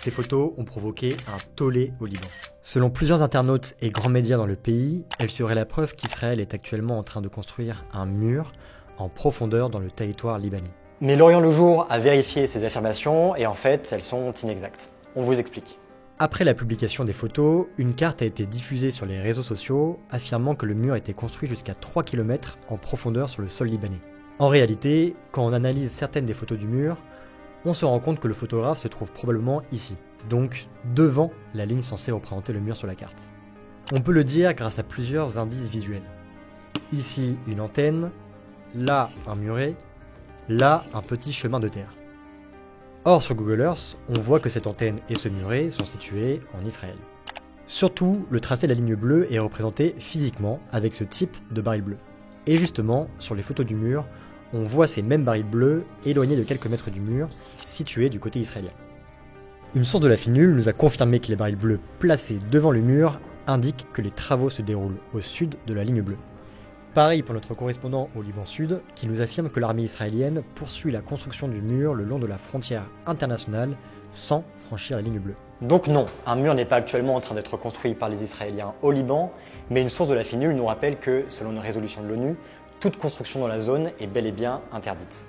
ces photos ont provoqué un tollé au Liban. Selon plusieurs internautes et grands médias dans le pays, elles seraient la preuve qu'Israël est actuellement en train de construire un mur en profondeur dans le territoire libanais. Mais l'Orient le Jour a vérifié ces affirmations et en fait, elles sont inexactes. On vous explique. Après la publication des photos, une carte a été diffusée sur les réseaux sociaux affirmant que le mur était construit jusqu'à 3 km en profondeur sur le sol libanais. En réalité, quand on analyse certaines des photos du mur, on se rend compte que le photographe se trouve probablement ici, donc devant la ligne censée représenter le mur sur la carte. On peut le dire grâce à plusieurs indices visuels. Ici, une antenne, là, un muret, là, un petit chemin de terre. Or, sur Google Earth, on voit que cette antenne et ce muret sont situés en Israël. Surtout, le tracé de la ligne bleue est représenté physiquement avec ce type de baril bleu. Et justement, sur les photos du mur, on voit ces mêmes barils bleus éloignés de quelques mètres du mur, situés du côté israélien. Une source de la Finul nous a confirmé que les barils bleus placés devant le mur indiquent que les travaux se déroulent au sud de la ligne bleue. Pareil pour notre correspondant au Liban Sud, qui nous affirme que l'armée israélienne poursuit la construction du mur le long de la frontière internationale sans franchir la ligne bleue. Donc non, un mur n'est pas actuellement en train d'être construit par les Israéliens au Liban, mais une source de la Finul nous rappelle que, selon une résolution de l'ONU, toute construction dans la zone est bel et bien interdite.